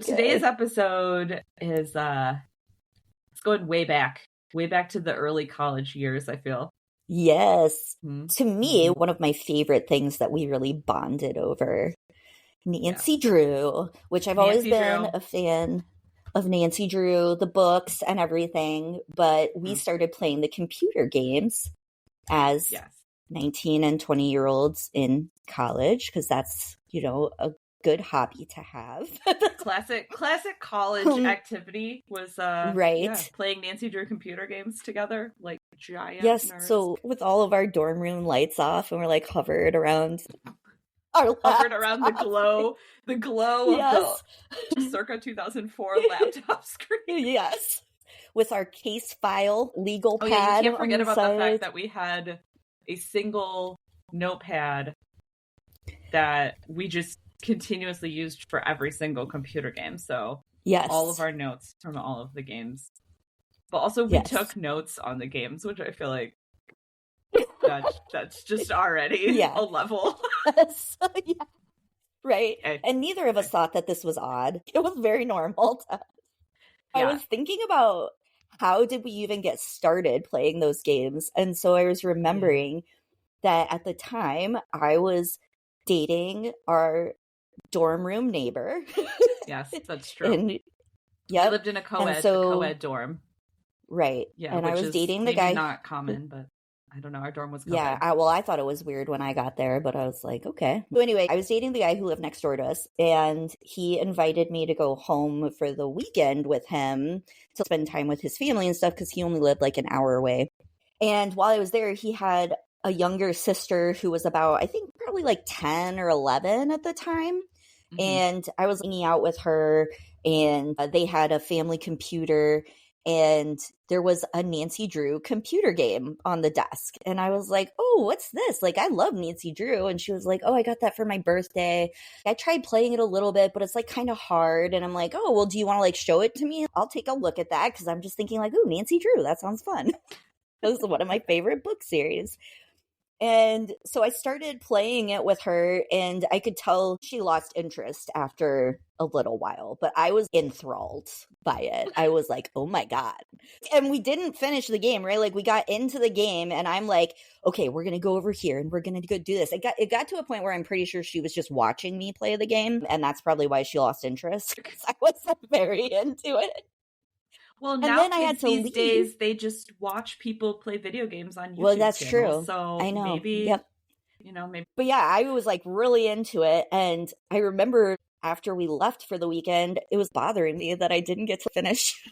Today's episode is it's going way back to the early college years, I feel. Yes. To me, one of my favorite things that we really bonded over, Nancy Drew, which I've always been a fan of Nancy Drew, the books and everything, but we started playing the computer games as 19 and 20-year-olds in college, because that's, a good hobby to have. classic college activity was playing Nancy Drew computer games together, like giant nerds. So with all of our dorm room lights off, and we're like hovered around the glow of the circa 2004 laptop screen. Yes, with our case file legal pad. Yeah, you can't forget about the fact that we had a single notepad that we just continuously used for every single computer game. So all of our notes from all of the games, but also we took notes on the games, which I feel like that's just already a level. Right. And neither of us thought that this was odd. It was very normal to us. I was thinking about how did we even get started playing those games, and so I was remembering that at the time I was dating our dorm room neighbor. Yes, that's true. And we lived in a co-ed dorm. Right. Yeah. And I was dating the guy. Not common, but I don't know. Our dorm was co-ed. Yeah. I thought it was weird when I got there, but I was like, okay. So anyway, I was dating the guy who lived next door to us, and he invited me to go home for the weekend with him to spend time with his family and stuff, because he only lived like an hour away. And while I was there, he had a younger sister who was about, I think, probably like 10 or 11 at the time. And I was hanging out with her, and they had a family computer, and there was a Nancy Drew computer game on the desk. And I was like, oh, what's this? Like, I love Nancy Drew. And she was like, oh, I got that for my birthday. I tried playing it a little bit, but it's like kind of hard. And I'm like, oh, well, do you want to like show it to me? I'll take a look at that, because I'm just thinking like, ooh, Nancy Drew, that sounds fun. This is one of my favorite book series. And so I started playing it with her, and I could tell she lost interest after a little while, but I was enthralled by it. I was like, oh my God. And we didn't finish the game, right? Like, we got into the game, and I'm like, okay, we're going to go over here and we're going to go do this. It got to a point where I'm pretty sure she was just watching me play the game, and that's probably why she lost interest, because I wasn't very into it. Well, now then I had to these days, they just watch people play video games on YouTube. Well, that's true. So I know. Maybe, maybe. But yeah, I was like really into it. And I remember after we left for the weekend, it was bothering me that I didn't get to finish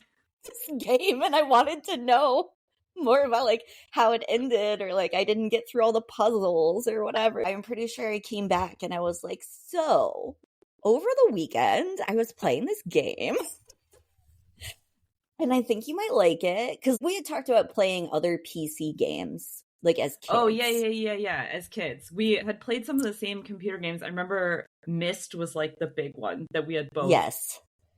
this game. And I wanted to know more about like how it ended, or like I didn't get through all the puzzles or whatever. I'm pretty sure I came back and I was like, so over the weekend, I was playing this game. And I think you might like it, because we had talked about playing other PC games, like as kids. Oh, yeah. As kids. We had played some of the same computer games. I remember Myst was like the big one that we had both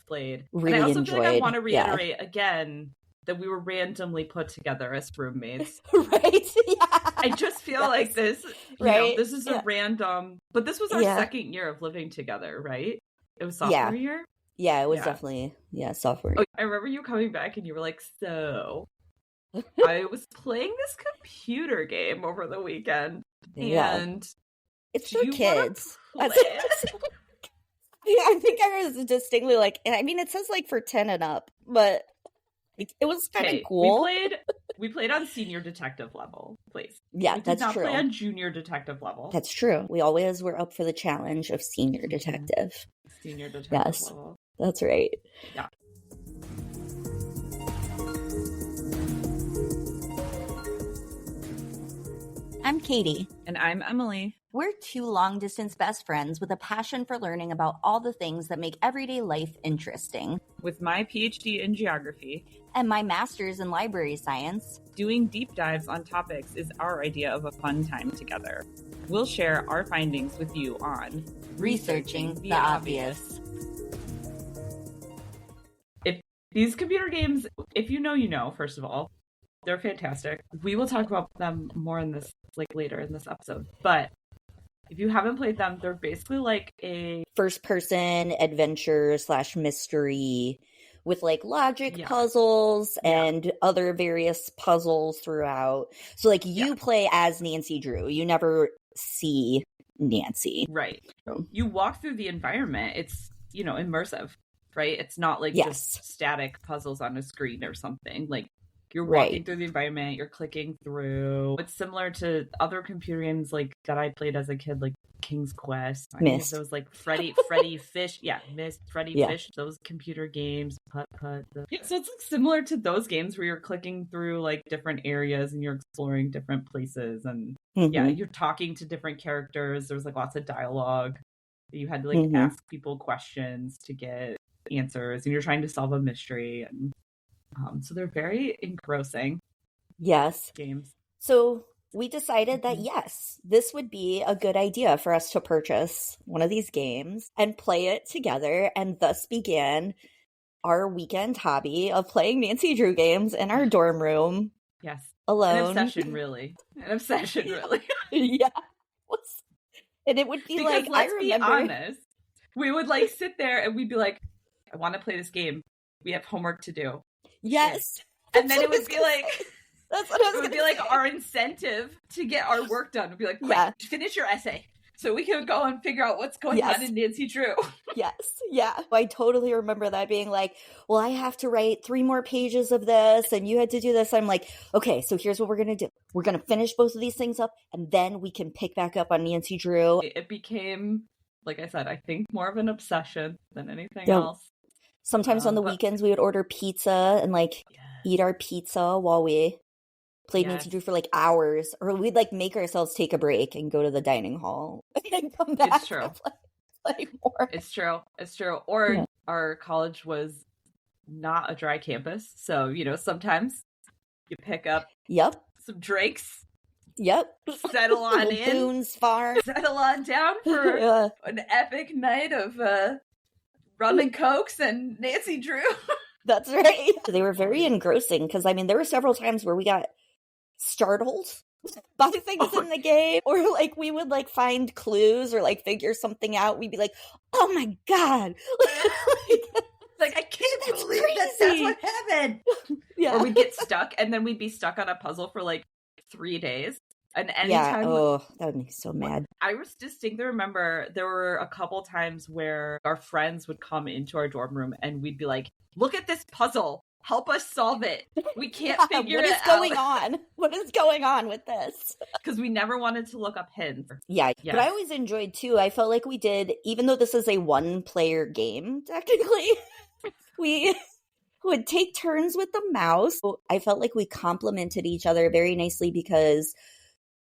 played. Really and I also enjoyed. feel like I want to reiterate again that we were randomly put together as roommates. Right? Yeah. I just feel like this, this is a random, but this was our second year of living together, right? It was sophomore year? Yeah, it was definitely, sophomore year. I remember you coming back and you were like, so I was playing this computer game over the weekend, and it's for kids. I think I was distinctly like, I mean, it says like for 10 and up, but it was kind of cool. We played on senior detective level, please. Yeah, we that's did not true. Play on junior detective level. That's true. We always were up for the challenge of senior detective. Senior detective level. That's right. Yeah. I'm Katie. And I'm Emily. We're two long-distance best friends with a passion for learning about all the things that make everyday life interesting. With my PhD in geography and my master's in library science, doing deep dives on topics is our idea of a fun time together. We'll share our findings with you on Researching the Obvious. If these computer games, if you know, first of all, they're fantastic. We will talk about them more in this, like later in this episode. But If you haven't played them, they're basically like a first-person adventure / mystery with like logic puzzles and other various puzzles throughout. So like you play as Nancy Drew. You never see Nancy. Right. You walk through the environment. It's, immersive, right? It's not like just static puzzles on a screen or something. Like you're walking through the environment, you're clicking through. It's similar to other computer games like that I played as a kid, like King's Quest. Myst. Those like Freddy Fish. Yeah, Myst, Freddy Fish, those computer games, Putt. So it's like similar to those games where you're clicking through like different areas and you're exploring different places and you're talking to different characters. There's like lots of dialogue. You had to like ask people questions to get answers and you're trying to solve a mystery and so they're very engrossing. Yes. Games. So we decided that yes, this would be a good idea for us to purchase one of these games and play it together, and thus began our weekend hobby of playing Nancy Drew games in our dorm room. Yes. Alone. An obsession, really. Yeah. And it would be because like, let's be honest, we would like sit there and we'd be like, I want to play this game. We have homework to do. Yes. And then it would be like, that's what I was it would be like our incentive to get our work done. We'd be like, quick, finish your essay so we can go and figure out what's going on in Nancy Drew. Yes. Yeah. I totally remember that being like, well, I have to write 3 more pages of this and you had to do this. I'm like, okay, so here's what we're going to do. We're going to finish both of these things up and then we can pick back up on Nancy Drew. It became, like I said, I think more of an obsession than anything else. Sometimes on the weekends we would order pizza and like eat our pizza while we played Nancy Drew for like hours, or we'd like make ourselves take a break and go to the dining hall and come back. It's true. Play more. It's true. Or our college was not a dry campus, so sometimes you pick up some drinks. Settle on in. Boone's Farm. Settle on down for an epic night of rum and cokes and Nancy Drew. That's right. They were very engrossing because there were several times where we got startled by things in the game, or like we would like find clues or like figure something out. We'd be like, "Oh my god!" Like I can't believe that's what happened. Or we'd get stuck, and then we'd be stuck on a puzzle for like 3 days. And anytime, that would make me so mad. I distinctly remember there were a couple times where our friends would come into our dorm room and we'd be like, look at this puzzle. Help us solve it. We can't figure it out. What is going on? What is going on with this? Because we never wanted to look up hints. Yeah. But I always enjoyed, too. I felt like we did, even though this is a one-player game, technically, we would take turns with the mouse. I felt like we complemented each other very nicely because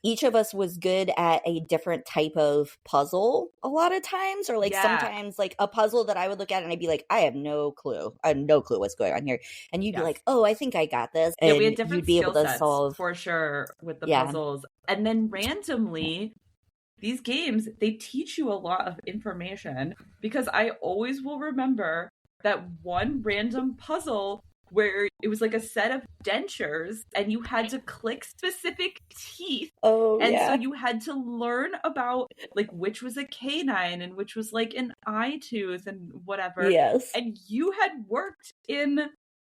each of us was good at a different type of puzzle a lot of times, or like sometimes like a puzzle that I would look at and I'd be like, I have no clue. I have no clue what's going on here. And you'd be like, oh, I think I got this. And we had different you'd be able to solve for sure with the puzzles. And then randomly, these games, they teach you a lot of information because I always will remember that one random puzzle where it was like a set of dentures and you had to click specific teeth. So you had to learn about like which was a canine and which was like an eye tooth and whatever. Yes. And you had worked in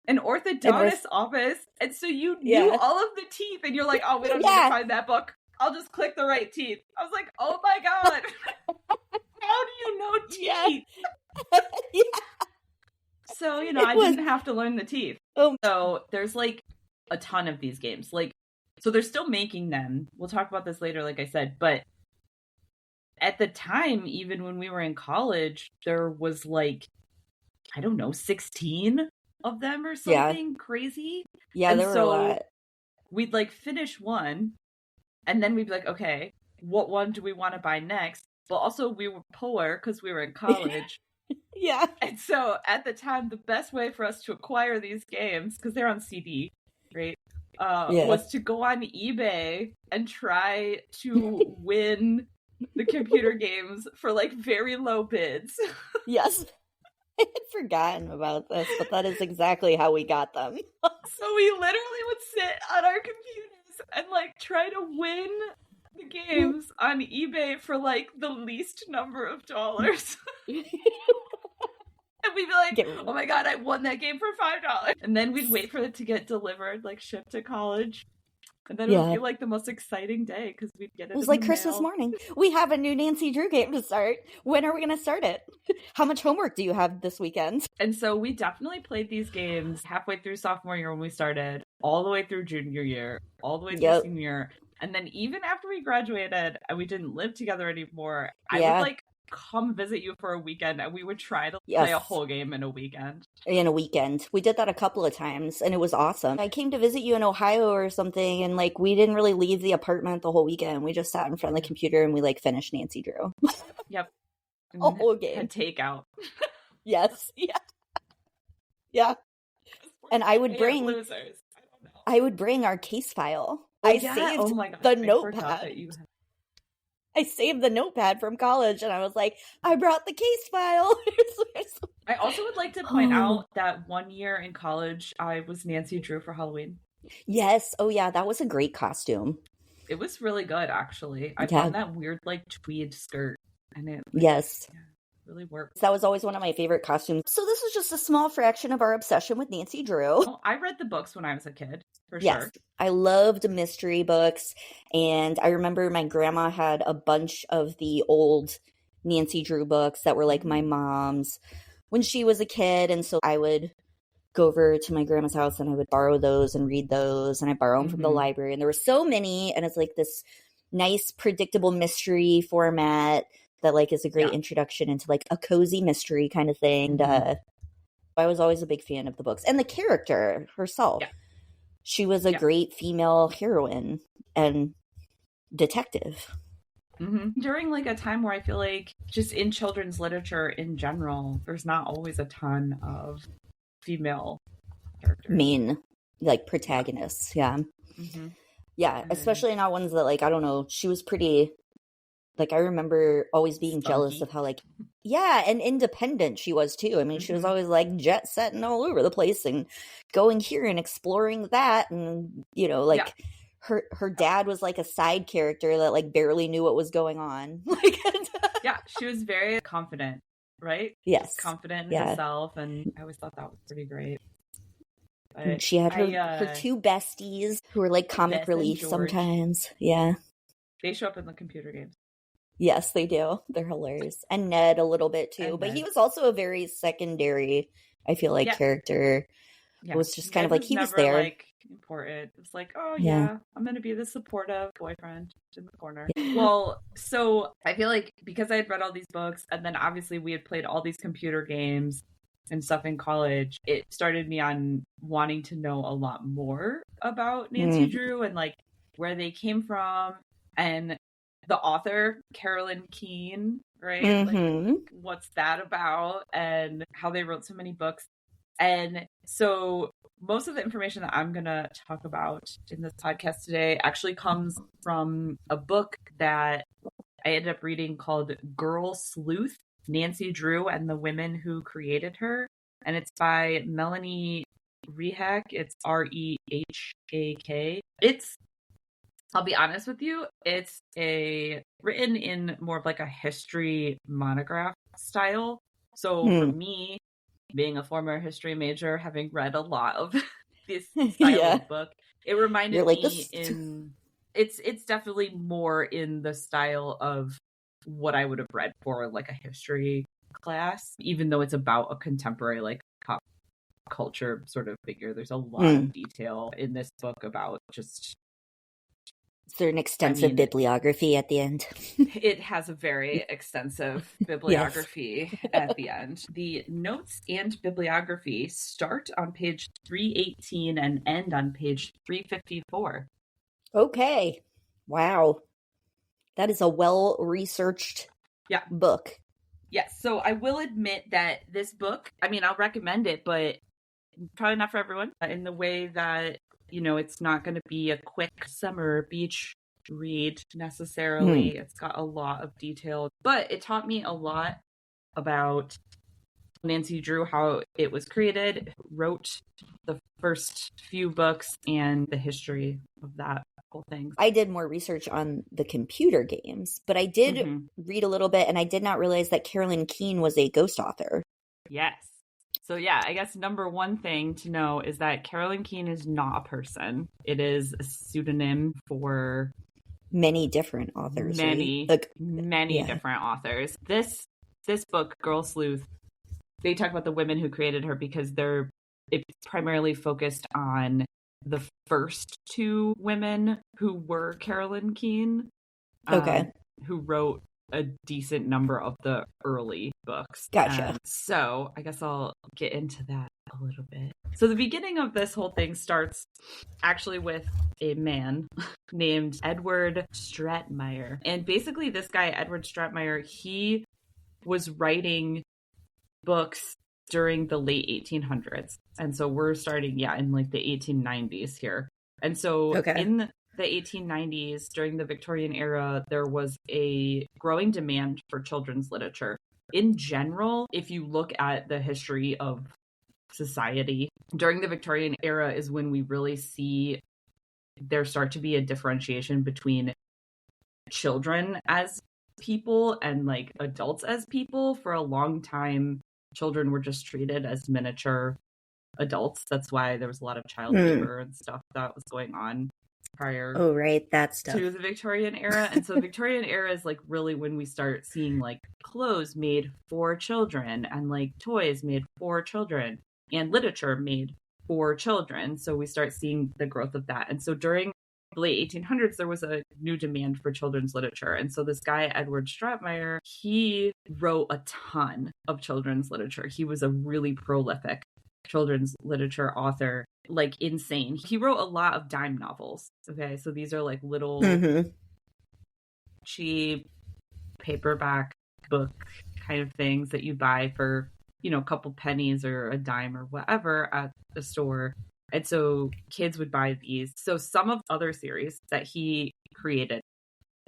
an orthodontist office. And so you knew all of the teeth and you're like, oh, we don't need to find that book. I'll just click the right teeth. I was like, oh my God. How do you know teeth? So, I didn't have to learn the teeth. So there's like a ton of these games. Like, so they're still making them. We'll talk about this later, like I said. But at the time, even when we were in college, there was like, I don't know, 16 of them or something crazy. Yeah, and there were a lot. We'd like finish one and then we'd be like, okay, what one do we want to buy next? But also we were poor because we were in college. Yeah. And so at the time, the best way for us to acquire these games, because they're on CD, right, was to go on eBay and try to win the computer games for like very low bids. Yes. I had forgotten about this, but that is exactly how we got them. So we literally would sit on our computers and like try to win the games on eBay for like the least number of dollars. And we'd be like, oh my God, I won that game for $5. And then we'd wait for it to get delivered, like shipped to college. And then it would be like the most exciting day because we'd get it. It was like Christmas morning. We have a new Nancy Drew game to start. When are we going to start it? How much homework do you have this weekend? And so we definitely played these games halfway through sophomore year when we started, all the way through junior year, all the way through senior year. And then even after we graduated and we didn't live together anymore, I would like come visit you for a weekend and we would try to play a whole game in a weekend. We did that a couple of times and it was awesome. I came to visit you in Ohio or something and like we didn't really leave the apartment the whole weekend. We just sat in front of the computer and we like finished Nancy Drew. Yep. A whole game. And takeout. Yes. Yeah. Yeah. And I would bring losers. I would bring our case file. I saved the notepad. I saved the notepad from college and I was like, I brought the case file. I also would like to point out that one year in college, I was Nancy Drew for Halloween. Yes. Oh yeah. That was a great costume. It was really good, actually. I found that weird like tweed skirt and it really worked. That was always one of my favorite costumes. So this is just a small fraction of our obsession with Nancy Drew. Oh, I read the books when I was a kid, for sure. I loved mystery books, and I remember my grandma had a bunch of the old Nancy Drew books that were like my mom's when she was a kid, and so I would go over to my grandma's house and I would borrow those and read those, and I borrow them from the library, and there were so many, and it's like this nice, predictable mystery format that like is a great introduction into like a cozy mystery kind of thing. I was always a big fan of the books and the character herself. Yeah. She was a great female heroine and detective. Mm-hmm. During like a time where I feel like just in children's literature in general, there's not always a ton of female characters. Main like protagonists. Yeah. Mm-hmm. Yeah. Especially not ones that like, I don't know, she was pretty... Like, I remember always being jealous of how, like, and independent she was, too. I mean, she was always, like, jet-setting all over the place and going here and exploring that. And, you know, like, her dad was, like, a side character that, like, barely knew what was going on. She was very confident, right? Yes. Just confident in herself, and I always thought that was pretty great. And she had her two besties who were, like, comic relief sometimes. Yeah. They show up in the computer games. Yes, they do. They're hilarious. And Ned a little bit too. But he was also a very secondary, I feel like, character. Yeah. It was just kind of like he was there. Like important. It's like, oh yeah, I'm gonna be the supportive boyfriend in the corner. Well, so I feel like because I had read all these books and then obviously we had played all these computer games and stuff in college, it started me on wanting to know a lot more about Nancy Drew and like where they came from and the author, Carolyn Keene, right? Like, what's that about? And how they wrote so many books. And so most of the information that I'm going to talk about in this podcast today actually comes from a book that I ended up reading called Girl Sleuth, Nancy Drew and the Women Who Created Her. And it's by Melanie Rehak. It's Rehak. I'll be honest with you, it's written in more of like a history monograph style. So for me, being a former history major, having read a lot of this style of book, it reminded me it's definitely more in the style of what I would have read for like a history class, even though it's about a contemporary like pop culture sort of figure. There's a lot of detail in this book about just... Is there an extensive bibliography at the end? It has a very extensive bibliography at the end. The notes and bibliography start on page 318 and end on page 354. Okay. Wow. That is a well-researched book. Yes. So I will admit that this book, I mean, I'll recommend it, but probably not for everyone in the way that, you know, it's not going to be a quick summer beach read necessarily. It's got a lot of detail, but it taught me a lot about Nancy Drew, how it was created, wrote the first few books, and the history of that things. I did more research on the computer games, but I did read a little bit, and I did not realize that Carolyn Keene was a ghost author. Yes. So yeah, I guess number one thing to know is that Carolyn Keene is not a person. It is a pseudonym for many different authors. Many different authors. This book, Girl Sleuth, they talk about the women who created her because it's primarily focused on the first two women who were Carolyn Keene. Who wrote a decent number of the early books. Gotcha. So I guess I'll get into that a little bit. So the beginning of this whole thing starts actually with a man named Edward Stratmeyer. And basically this guy, Edward Stratmeyer, he was writing books during the late 1800s. And so we're starting, in like the 1890s here. And so in the 1890s, during the Victorian era, there was a growing demand for children's literature. In general, if you look at the history of society, during the Victorian era is when we really see there start to be a differentiation between children as people and like adults as people. For a long time, children were just treated as miniature adults. That's why there was a lot of child labor and stuff that was going on prior that stuff to the Victorian era. And so Victorian era is like really when we start seeing like clothes made for children and like toys made for children and literature made for children. So we start seeing the growth of that. And so during the late 1800s, there was a new demand for children's literature. And so this guy, Edward Stratmeyer, he wrote a ton of children's literature. He was a really prolific children's literature author, like insane. He wrote a lot of dime novels. Okay, so these are like little cheap paperback book kind of things that you buy for, a couple pennies or a dime or whatever at the store. And so kids would buy these. So some of the other series that he created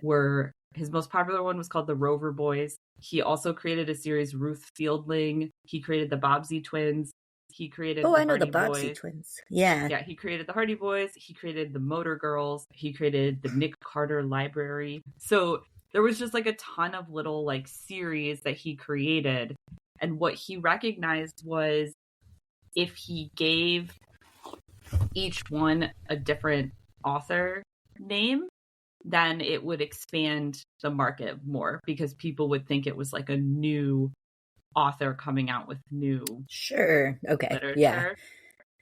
were, his most popular one was called The Rover Boys. He also created a series, Ruth Fielding. He created the Bobbsey Twins. He created I know the Bobbsey Twins. Yeah. Yeah, he created the Hardy Boys. He created the Motor Girls. He created the Nick Carter Library. So there was just like a ton of little like series that he created. And what he recognized was if he gave each one a different author name, then it would expand the market more because people would think it was like a new author coming out with new literature.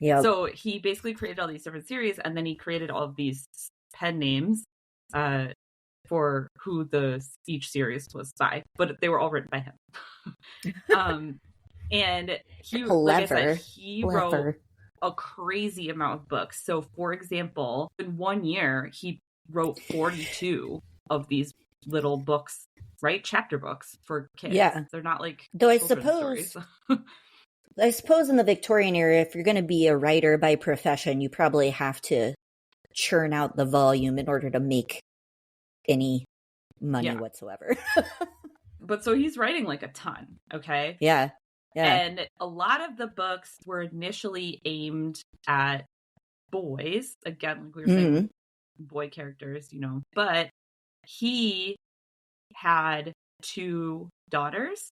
Yeah. So he basically created all these different series, and then he created all of these pen names for who each series was by, but they were all written by him. And he, like I said, he wrote a crazy amount of books. So, for example, in 1 year, he wrote 42 of these little books, right? Chapter books for kids. Yeah. They're not like stories. I suppose in the Victorian era, if you're going to be a writer by profession, you probably have to churn out the volume in order to make any money whatsoever. But so he's writing like a ton, okay? Yeah. And a lot of the books were initially aimed at boys. Again, like we were saying, boy characters, But he had 2 daughters.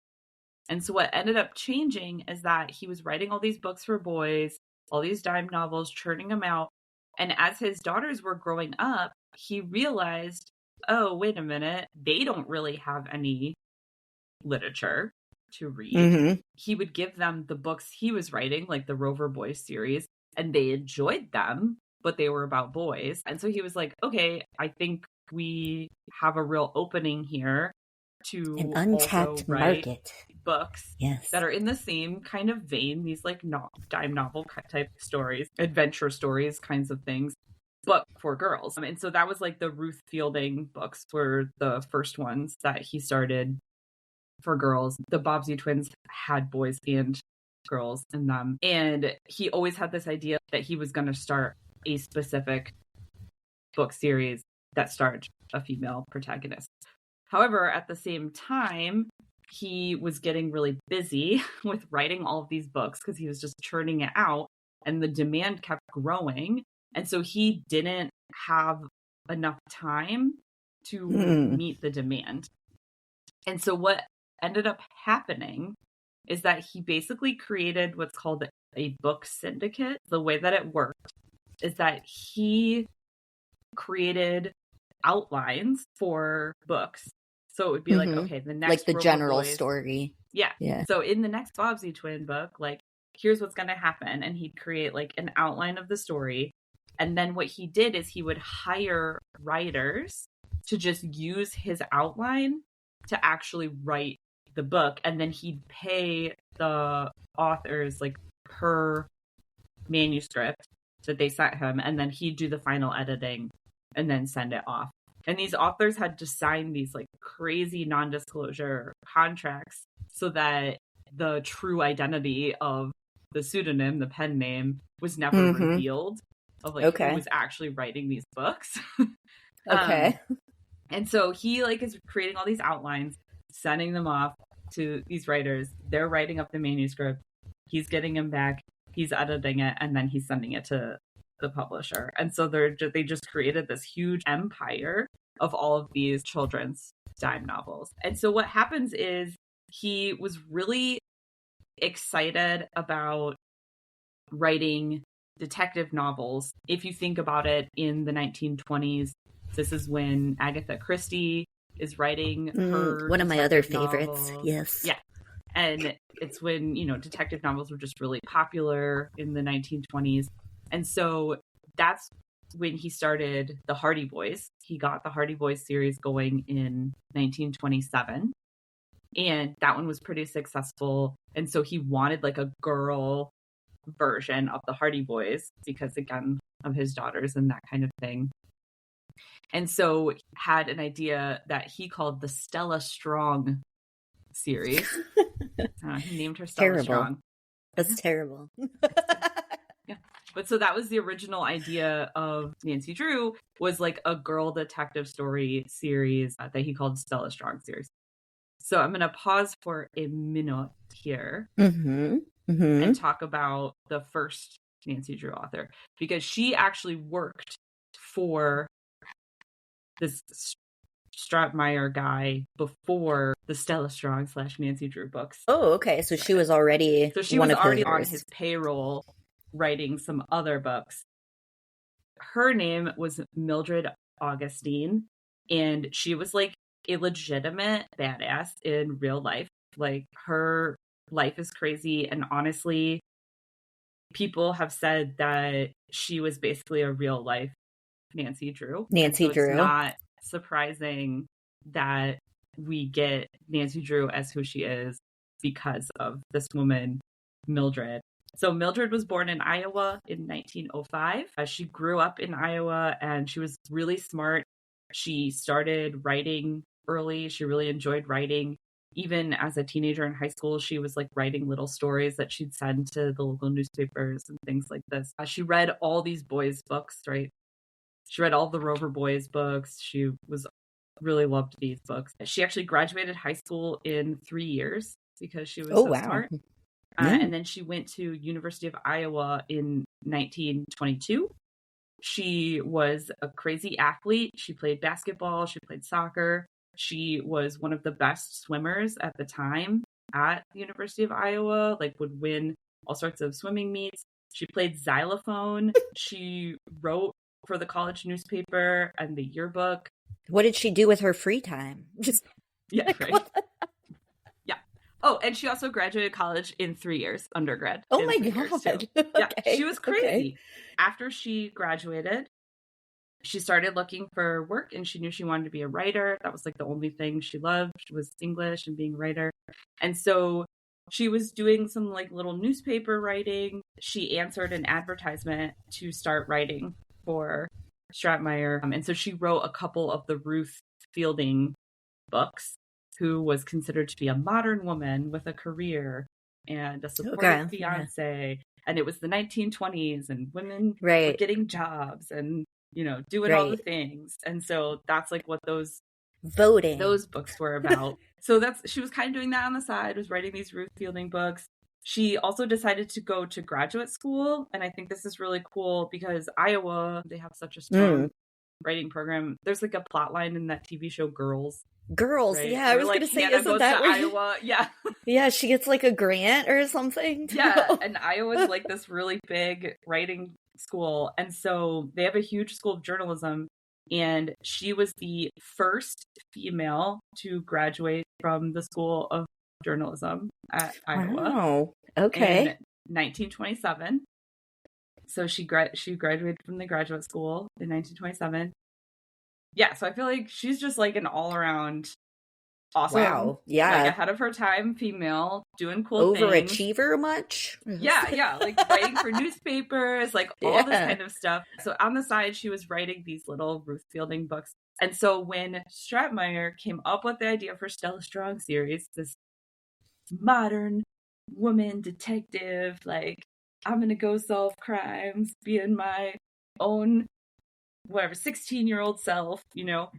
And so what ended up changing is that he was writing all these books for boys, all these dime novels, churning them out. And as his daughters were growing up, he realized, oh, wait a minute, they don't really have any literature to read. He would give them the books he was writing, like the Rover Boys series, and they enjoyed them, but they were about boys. And so he was like, okay, I think we have a real opening here to an untapped market books that are in the same kind of vein, these like dime novel type stories, adventure stories, kinds of things, but for girls. And so that was like the Ruth Fielding books were the first ones that he started for girls. The Bobbsey Twins had boys and girls in them. And he always had this idea that he was going to start a specific book series that starred a female protagonist. However, at the same time, he was getting really busy with writing all of these books because he was just churning it out and the demand kept growing. And so he didn't have enough time to meet the demand. And so what ended up happening is that he basically created what's called a book syndicate. The way that it worked is that he created outlines for books. So it would be like, okay, the next like the Rover general Boys, story. Yeah. So in the next Bobbsey Twin book, like, here's what's going to happen. And he'd create like an outline of the story. And then what he did is he would hire writers to just use his outline to actually write the book. And then he'd pay the authors like per manuscript that they sent him. And then he'd do the final editing and then send it off. And these authors had to sign these like crazy non-disclosure contracts so that the true identity of the pseudonym, the pen name, was never revealed, of like who was actually writing these books. And so he like is creating all these outlines, sending them off to these writers. They're writing up the manuscript. He's getting them back. He's editing it, and then he's sending it to the publisher. And so they just created this huge empire of all of these children's dime novels. And so what happens is he was really excited about writing detective novels. If you think about it, in the 1920s, this is when Agatha Christie is writing her one of my other novels. favorites. Yes. Yeah. And it's when, detective novels were just really popular in the 1920s. And so that's when he started the Hardy Boys. He got the Hardy Boys series going in 1927. And that one was pretty successful. And so he wanted like a girl version of the Hardy Boys because, again, of his daughters and that kind of thing. And so had an idea that he called the Stella Strong series. He named her Stella Strong. That's terrible. Yeah. But so that was the original idea of Nancy Drew, was like a girl detective story series that he called Stella Strong series. So I'm going to pause for a minute here and talk about the first Nancy Drew author, because she actually worked for this Stratemeyer guy before the Stella Strong / Nancy Drew books. Oh, okay. So she was already on his payroll writing some other books. Her name was Mildred Augustine, and she was like a legitimate badass in real life. Like, her life is crazy, and honestly, people have said that she was basically a real life Nancy Drew. Nancy Drew. It's not surprising that we get Nancy Drew as who she is because of this woman, Mildred. So Mildred was born in Iowa in 1905. She grew up in Iowa, and she was really smart. She started writing early. She really enjoyed writing. Even as a teenager in high school, she was like writing little stories that she'd send to the local newspapers and things like this. She read all these boys' books, right? She read all the Rover Boys books. She really loved these books. She actually graduated high school in 3 years because she was smart. And then she went to University of Iowa in 1922. She was a crazy athlete. She played basketball. She played soccer. She was one of the best swimmers at the time at the University of Iowa, like would win all sorts of swimming meets. She played xylophone. She wrote for the college newspaper and the yearbook. What did she do with her free time? Just right. Yeah. Oh, and she also graduated college in 3 years, undergrad. Oh my God. Yeah, she was crazy. Okay. After she graduated, she started looking for work, and she knew she wanted to be a writer. That was like the only thing she loved was English and being a writer. And so she was doing some like little newspaper writing. She answered an advertisement to start writing for Stratemeyer. And so she wrote a couple of the Ruth Fielding books, who was considered to be a modern woman with a career and a supportive fiance. Yeah. And it was the 1920s, and women were getting jobs and, doing all the things. And so that's like what those books were about. So she was kind of doing that on the side, was writing these Ruth Fielding books. She also decided to go to graduate school. And I think this is really cool because Iowa, they have such a strong writing program. There's like a plot line in that TV show Girls. Girls, right? Yeah, I was going to say, isn't that where Iowa? Yeah. Yeah, she gets like a grant or something. Yeah, and Iowa's like this really big writing school. And so they have a huge school of journalism. And she was the first female to graduate from the School of Journalism at Iowa. Wow. Okay. In 1927. So she graduated from the graduate school in 1927. Yeah, so I feel like she's just like an all-around awesome, wow, yeah, like ahead of her time female, doing cool overachiever much. Yeah, like writing for newspapers, like all this kind of stuff. So on the side, she was writing these little Ruth Fielding books. And so when Stratemeyer came up with the idea for Stella Strong series, this modern woman detective, like, I'm gonna go solve crimes, being my own whatever 16-year-old self, you know,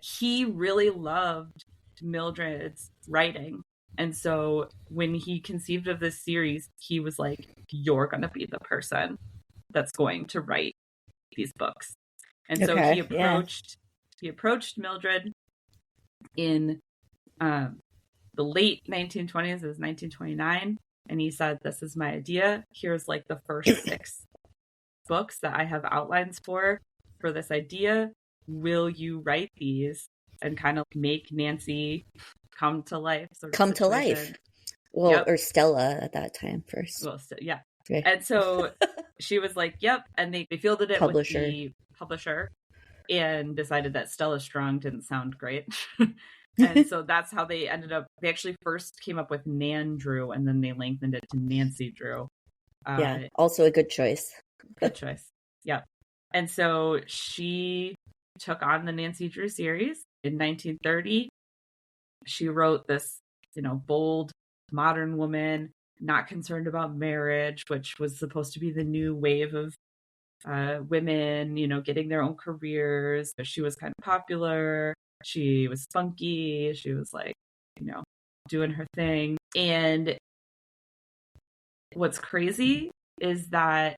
he really loved Mildred's writing. And so when he conceived of this series, he was like, you're going to be the person that's going to write these books. And so he approached Mildred in the late 1920s. It was 1929. And he said, this is my idea. Here's like the first 6 books that I have outlines for this idea. Will you write these and kind of make Nancy come to life? Come to life. Well, or Stella at that time first. Well, yeah. Okay. And so she was like, yep. And they fielded it with the publisher and decided that Stella Strong didn't sound great. And so that's how they ended up. They actually first came up with Nan Drew, and then they lengthened it to Nancy Drew. Yeah, also a good choice. Good choice. Yeah. And so she took on the Nancy Drew series in 1930. She wrote this, bold, modern woman, not concerned about marriage, which was supposed to be the new wave of women, getting their own careers. She was kind of popular. She was spunky. She was like, doing her thing. And what's crazy is that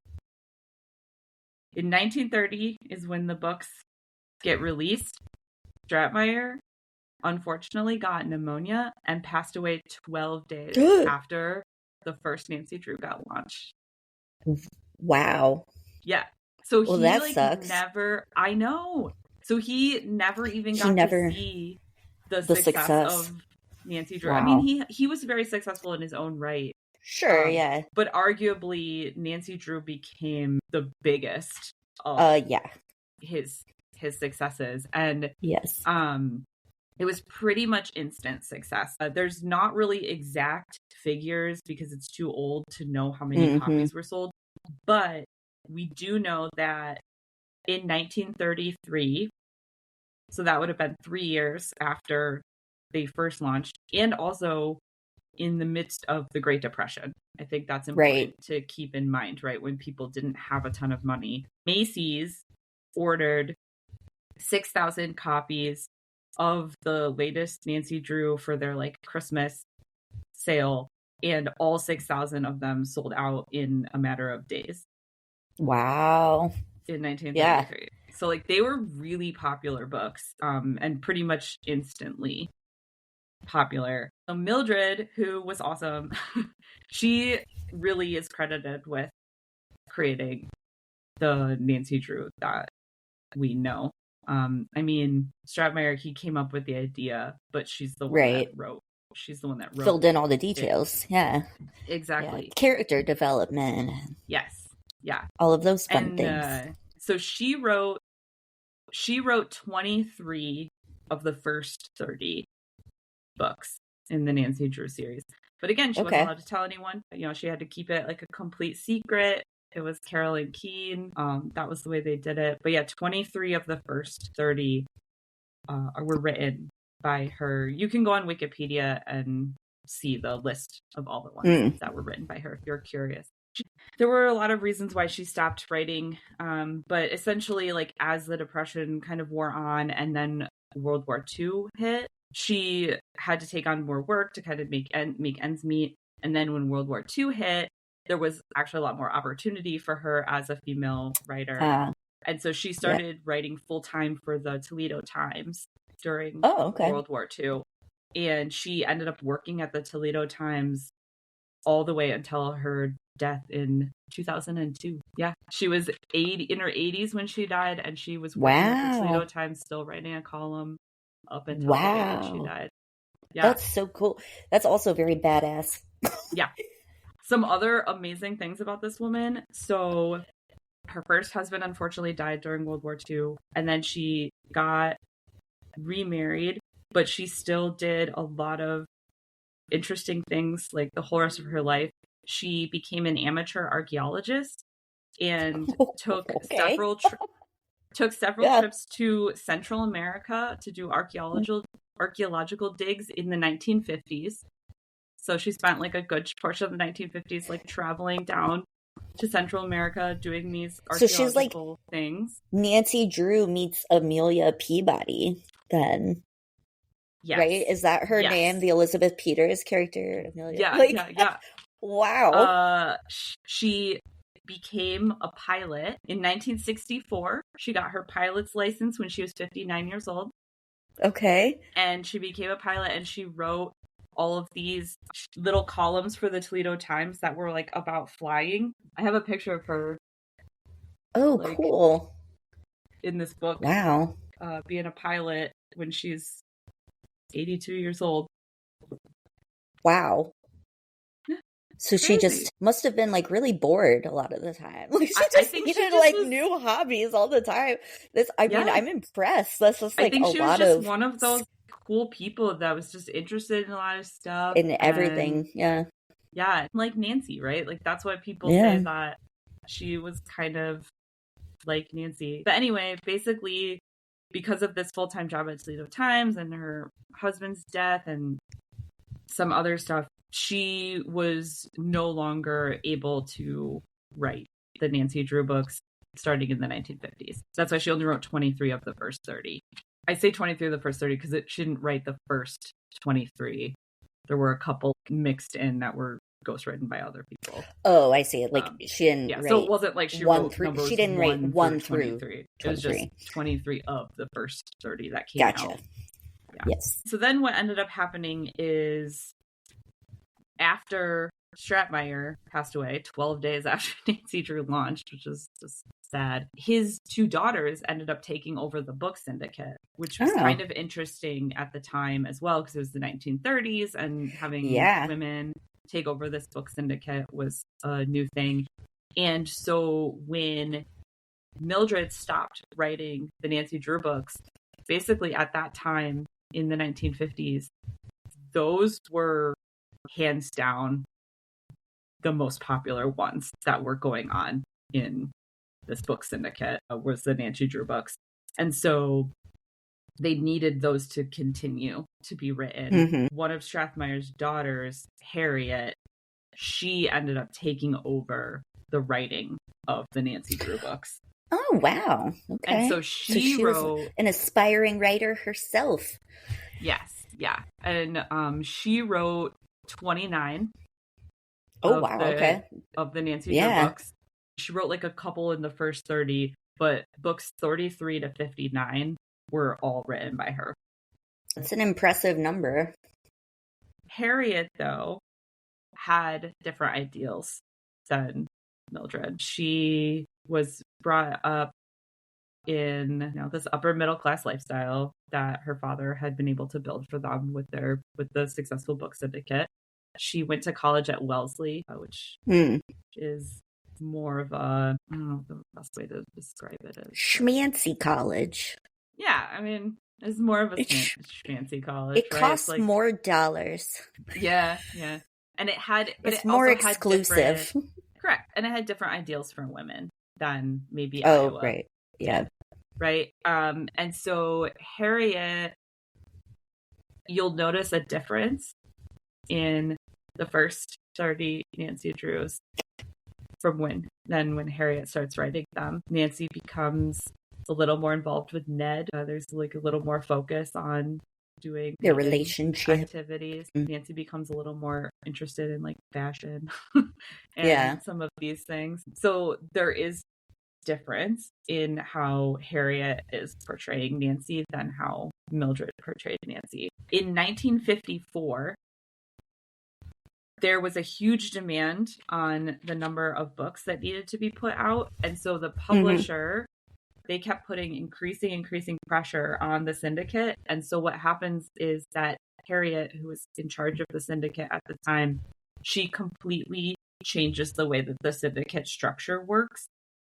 in 1930 is when the books get released. Stratemeyer unfortunately got pneumonia and passed away 12 days after the first Nancy Drew got launched. Wow. Yeah. So that sucks. I know. So he never even got to see the success of Nancy Drew. Wow. I mean, he was very successful in his own right. Sure, yeah. But arguably, Nancy Drew became the biggest of his successes. And yes. It was pretty much instant success. There's not really exact figures because it's too old to know how many copies were sold. But we do know that in 1933, so that would have been 3 years after they first launched, and also in the midst of the Great Depression. I think that's important to keep in mind, right? When people didn't have a ton of money. Macy's ordered 6,000 copies of the latest Nancy Drew for their Christmas sale, and all 6,000 of them sold out in a matter of days. Wow. In 1933. Yeah. So they were really popular books, and pretty much instantly popular. So Mildred, who was awesome, she really is credited with creating the Nancy Drew that we know. I mean, Stratemeyer, he came up with the idea, but she's the one that wrote. She's the one that filled in all the details. Yeah, exactly. Yeah. Character development. Yes, yeah, all of those fun things. So she wrote 23 of the first 30 books in the Nancy Drew series. But again, she wasn't allowed to tell anyone. She had to keep it a complete secret. It was Carolyn Keene. That was the way they did it. But yeah, 23 of the first 30 were written by her. You can go on Wikipedia and see the list of all the ones that were written by her if you're curious. There were a lot of reasons why she stopped writing, but essentially, as the Depression kind of wore on and then World War II hit, she had to take on more work to kind of make ends meet. And then when World War II hit, there was actually a lot more opportunity for her as a female writer. And so she started writing full-time for the Toledo Times during World War II. And she ended up working at the Toledo Times all the way until her death in 2002. Yeah. She was in her 80s when she died, and she was working at the Toledo Times, still writing a column up until the day that she died. Yeah. That's so cool. That's also very badass. Yeah. Some other amazing things about this woman. So her first husband unfortunately died during World War II, and then she got remarried, but she still did a lot of interesting things like the whole rest of her life. She became an amateur archaeologist and took several trips to Central America to do archaeological digs in the 1950s. So she spent like a good portion of the 1950s like traveling down to Central America doing these archaeological so she's like things. Nancy Drew meets Amelia Peabody then. Yes. Right? Is that her name? The Elizabeth Peters character, Amelia? Yeah. Wow. She became a pilot in 1964. She got her pilot's license when she was 59 years old. Okay. And she became a pilot, and she wrote all of these little columns for the Toledo Times that were like about flying. I have a picture of her. Oh, cool. In this book. Wow. Being a pilot when she's 82 years old. Wow. So she just must have been like really bored a lot of the time. Like she just needed like new hobbies all the time. I mean, I'm impressed. That's just like I think she was just one of those cool people that was just interested in a lot of stuff. In everything. Yeah. Yeah. Like Nancy, right? Like that's why people say that she was kind of like Nancy. But anyway, basically, because of this full-time job at Toledo Times and her husband's death and some other stuff, she was no longer able to write the Nancy Drew books starting in the 1950s. That's why she only wrote 23 of the first 30. I say 23 of the first 30 because she didn't write the first 23. There were a couple mixed in that were ghostwritten by other people. Oh, I see. Like she didn't write. So it wasn't like she wrote numbers. She didn't write 1 through 23. It was just 23 of the first 30 that came out. Yeah. Yes. So then what ended up happening is after Stratemeyer passed away, 12 days after Nancy Drew launched, which is just sad, his two daughters ended up taking over the book syndicate, which was kind of interesting at the time as well, because it was the 1930s and having women take over this book syndicate was a new thing. And so when Mildred stopped writing the Nancy Drew books, basically at that time in the 1950s, those were hands down the most popular ones that were going on in this book syndicate was the Nancy Drew books. And so they needed those to continue to be written. Mm-hmm. One of Strathmeyer's daughters, Harriet, she ended up taking over the writing of the Nancy Drew books. Oh, wow. Okay. And so she wrote... was an aspiring writer herself. Yes, yeah. And she wrote 29 of the Nancy Drew books. She wrote like a couple in the first 30, but books 33 to 59 were all written by her. That's an impressive number. Harriet, though, had different ideals than Mildred. She was brought up in this upper middle class lifestyle that her father had been able to build for them with the successful book syndicate. She went to college at Wellesley, which is more of a, I don't know the best way to describe it is. Schmancy college. Yeah, I mean, it's more of a schmancy college. It costs like, more dollars. Yeah. And it's more exclusive. Correct. And it had different ideals for women than maybe Iowa. Oh, right. Yeah. Right. And so Harriet, you'll notice a difference in the first 30 Nancy Drews from when Harriet starts writing them. Nancy becomes a little more involved with Ned. There's like a little more focus on doing their relationship activities. Nancy becomes a little more interested in like fashion and some of these things. So there is difference in how Harriet is portraying Nancy than how Mildred portrayed Nancy. In 1954, there was a huge demand on the number of books that needed to be put out. And so the publisher, they kept putting increasing pressure on the syndicate. And so what happens is that Harriet, who was in charge of the syndicate at the time, she completely changes the way that the syndicate structure works.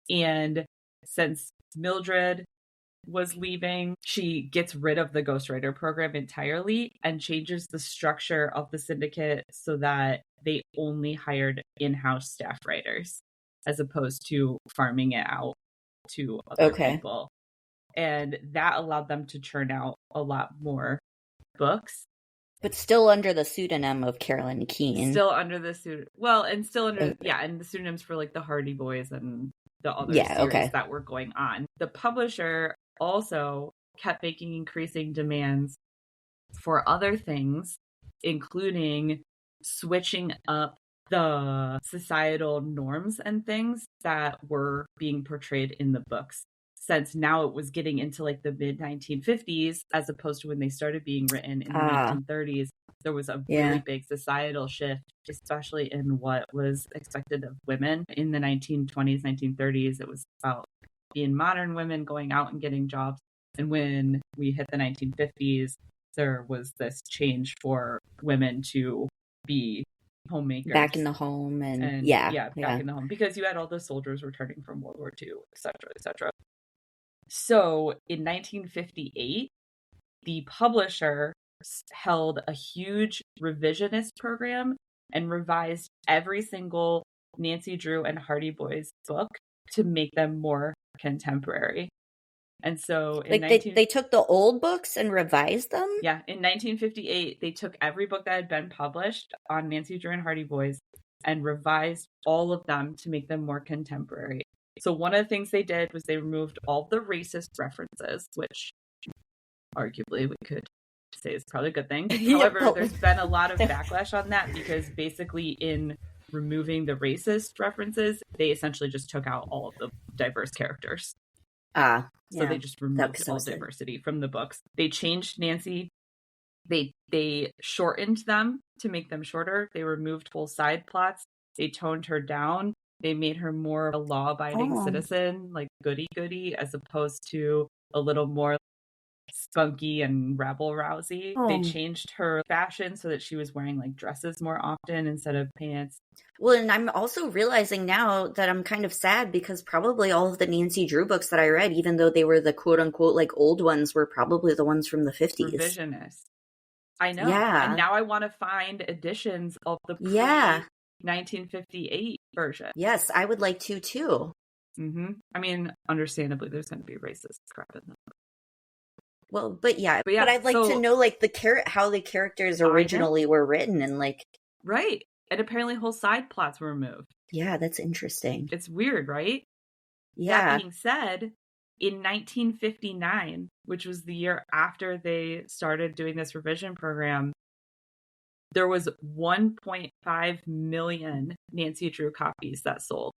And since Mildred was leaving, she gets rid of the ghostwriter program entirely and changes the structure of the syndicate so that they only hired in-house staff writers as opposed to farming it out to other people. And that allowed them to churn out a lot more books. But still under the pseudonym of Carolyn Keene. Still under the pseudonym. Well, and still under, and the pseudonyms for like the Hardy Boys and the other series that were going on. The publisher also kept making increasing demands for other things, including switching up the societal norms and things that were being portrayed in the books. Since now it was getting into like the mid 1950s, as opposed to when they started being written in the 1930s, there was a really big societal shift, especially in what was expected of women in the 1920s, 1930s. It was about being modern women going out and getting jobs. And when we hit the 1950s, there was this change for women to be homemakers. Back in the home and back in the home, because you had all the soldiers returning from World War II, etc., etc. So in 1958, the publisher held a huge revisionist program and revised every single Nancy Drew and Hardy Boys book to make them more contemporary. And so they took the old books and revised them? Yeah, in 1958, they took every book that had been published on Nancy Drew and Hardy Boys and revised all of them to make them more contemporary. So one of the things they did was they removed all the racist references, which arguably we could say is probably a good thing. However, there's been a lot of backlash on that because basically in removing the racist references, they essentially just took out all of the diverse characters. So they just removed all diversity from the books. They changed Nancy. They shortened them to make them shorter. They removed whole side plots. They toned her down. They made her more of a law-abiding citizen, like goody-goody, as opposed to a little more spunky and rabble-rousy. They changed her fashion so that she was wearing like dresses more often instead of pants. Well, and I'm also realizing now that I'm kind of sad because probably all of the Nancy Drew books that I read, even though they were the quote-unquote like old ones, were probably the ones from the 50s. Revisionist. I know. Yeah. And now I want to find editions of the 1958 version. Yes, I would like to too. Mm-hmm. I mean, understandably, there's going to be racist crap in them. Well, but I'd like to know like how the characters originally were written and like right. And apparently, whole side plots were removed. Yeah, that's interesting. It's weird, right? Yeah. That being said, in 1959, which was the year after they started doing this revision program, there was 1.5 million Nancy Drew copies that sold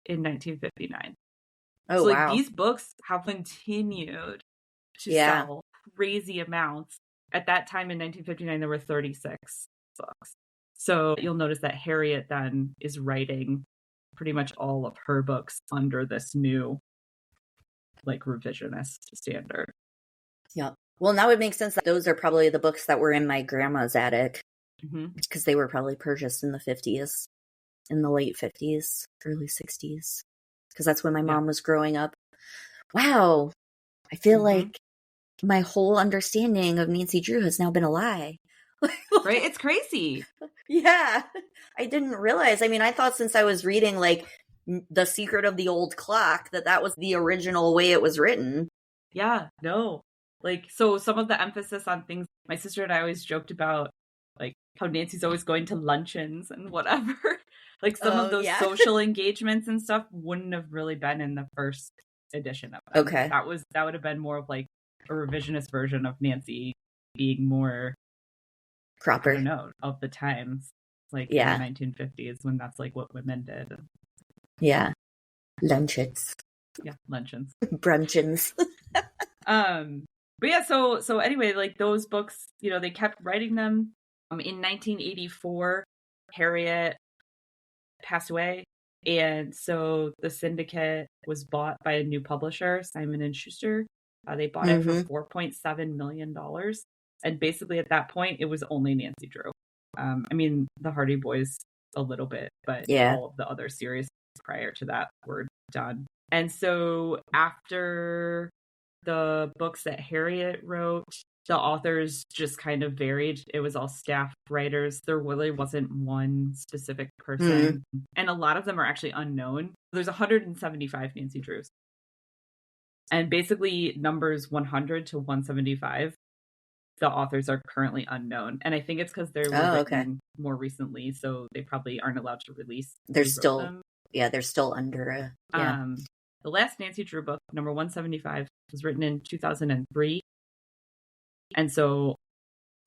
in 1959. Oh, so, wow. These books have continued to sell crazy amounts. At that time in 1959, there were 36 books. So you'll notice that Harriet then is writing pretty much all of her books under this new like revisionist standard. Yeah. Well, now it makes sense that those are probably the books that were in my grandma's attic because they were probably purchased in the 50s, in the late 50s, early 60s, because that's when my mom was growing up. Wow. I feel like my whole understanding of Nancy Drew has now been a lie. Right? It's crazy. Yeah. I didn't realize. I mean, I thought since I was reading like The Secret of the Old Clock that was the original way it was written. Yeah, no. Like, so some of the emphasis on things, my sister and I always joked about, like how Nancy's always going to luncheons and whatever. Like some of those social engagements and stuff wouldn't have really been in the first edition of them. Okay. That would have been more of like a revisionist version of Nancy being more proper. I don't know, of the times. Like in the 1950s when that's like what women did. Yeah. Luncheons. Yeah, luncheons. Bruncheons. But yeah, so anyway, like those books, you know, they kept writing them. In 1984, Harriet passed away, and so the syndicate was bought by a new publisher, Simon and Schuster. They bought it for $4.7 million, and basically at that point, it was only Nancy Drew. I mean, the Hardy Boys a little bit, but all of the other series prior to that were done. And so after the books that Harriet wrote, the authors just kind of varied. It was all staff writers. There really wasn't one specific person. And a lot of them are actually unknown. There's 175 Nancy Drews. And basically numbers 100 to 175, the authors are currently unknown. And I think it's because they were written more recently, so they probably aren't allowed to release. They're still them. Yeah, they're still under the last Nancy Drew book, number 175, was written in 2003. And so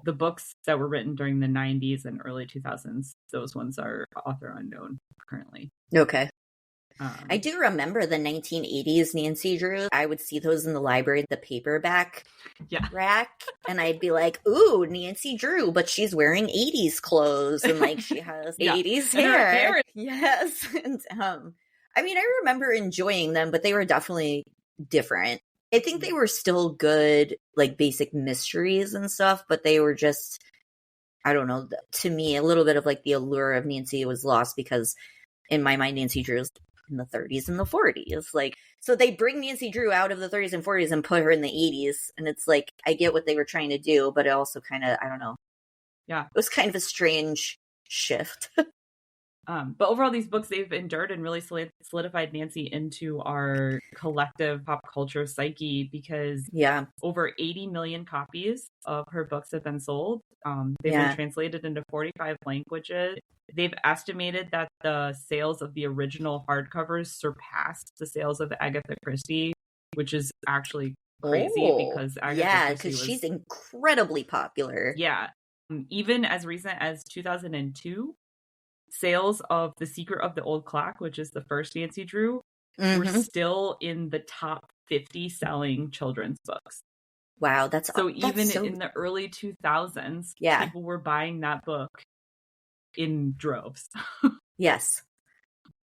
the books that were written during the 90s and early 2000s, those ones are author unknown currently. Okay. I do remember the 1980s Nancy Drew. I would see those in the library, the paperback rack, and I'd be like, ooh, Nancy Drew, but she's wearing 80s clothes, and like she has 80s hair. Yes. And I mean, I remember enjoying them, but they were definitely different. I think they were still good, like basic mysteries and stuff, but they were just, I don't know, to me, a little bit of like the allure of Nancy was lost because in my mind, Nancy Drew's in the 30s and the 40s. Like, so they bring Nancy Drew out of the 30s and 40s and put her in the 80s. And it's like, I get what they were trying to do, but it also kind of, I don't know. Yeah. It was kind of a strange shift. But overall, these books, they've endured and really solidified Nancy into our collective pop culture psyche because over 80 million copies of her books have been sold. They've been translated into 45 languages. They've estimated that the sales of the original hardcovers surpassed the sales of Agatha Christie, which is actually crazy because Agatha Christie was, she's incredibly popular. Yeah. Even as recent as 2002, sales of The Secret of the Old Clock, which is the first Nancy Drew, were still in the top 50 selling children's books. Wow, that's so even in the early 2000s, people were buying that book in droves. Yes.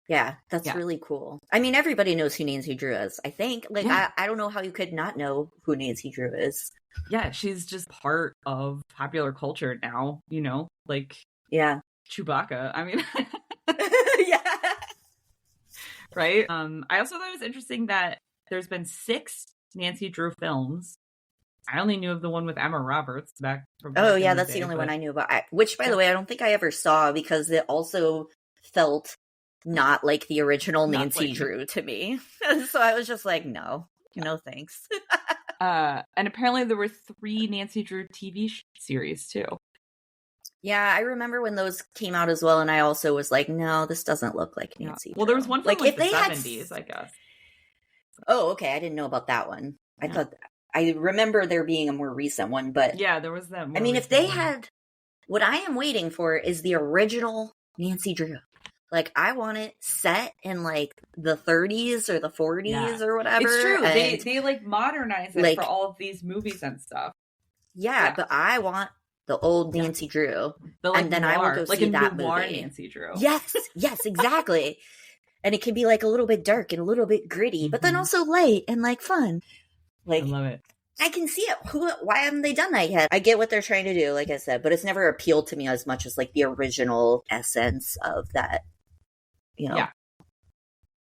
Yeah, that's really cool. I mean, everybody knows who Nancy Drew is, I think. Like, I don't know how you could not know who Nancy Drew is. Yeah, she's just part of popular culture now, you know? Like, Chewbacca. I mean, right? I also thought it was interesting that there's been 6 Nancy Drew films. I only knew of the one with Emma Roberts back from that's the only one I knew about. Which, by the way, I don't think I ever saw because it also felt not like the original Nancy Drew to me. So I was just like, no, thanks. And apparently there were 3 Nancy Drew TV series too. Yeah, I remember when those came out as well, and I also was like, no, this doesn't look like Nancy Drew. Well, there was one from like the 70s, I guess. Oh, okay. I didn't know about that one. I thought I remember there being a more recent one, but there was that. I mean, if they had, what I am waiting for is the original Nancy Drew. Like, I want it set in like the 30s or the 40s or whatever. It's true. They like modernize it for all of these movies and stuff. Yeah, but I want the old Nancy Drew, and then I will go see that movie. Nancy Drew. Yes, exactly. And it can be like a little bit dark and a little bit gritty, but then also light and like fun. Like, I love it. I can see it. Why haven't they done that yet? I get what they're trying to do, like I said, but it's never appealed to me as much as like the original essence of that.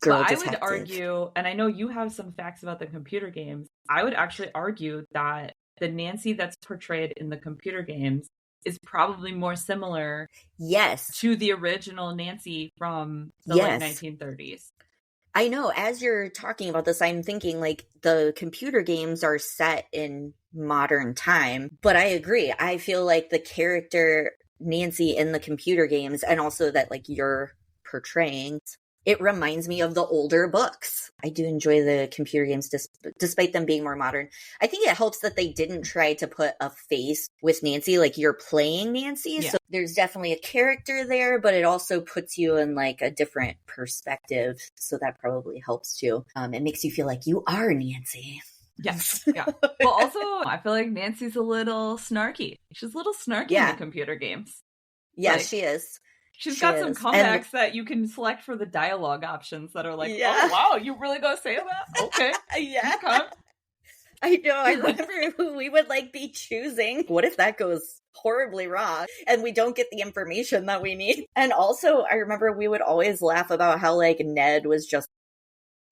Girl detective. I would argue, and I know you have some facts about the computer games. I would actually argue that the Nancy that's portrayed in the computer games is probably more similar to the original Nancy from the late 1930s. I know, as you're talking about this, I'm thinking like the computer games are set in modern time, but I agree. I feel like the character Nancy in the computer games, and also that like you're portraying, it reminds me of the older books. I do enjoy the computer games despite them being more modern. I think it helps that they didn't try to put a face with Nancy, like you're playing Nancy. Yeah. So there's definitely a character there, but it also puts you in like a different perspective. So that probably helps too. It makes you feel like you are Nancy. Yes. Yeah. Well, also, I feel like Nancy's a little snarky. She's a little snarky in the computer games. Yeah, like, she is. She's got some comebacks that you can select for the dialogue options that are like, oh, wow, you really gonna say that? Okay. Yeah. Okay. I know. I remember we would like be choosing, what if that goes horribly wrong and we don't get the information that we need? And also, I remember we would always laugh about how like Ned was just,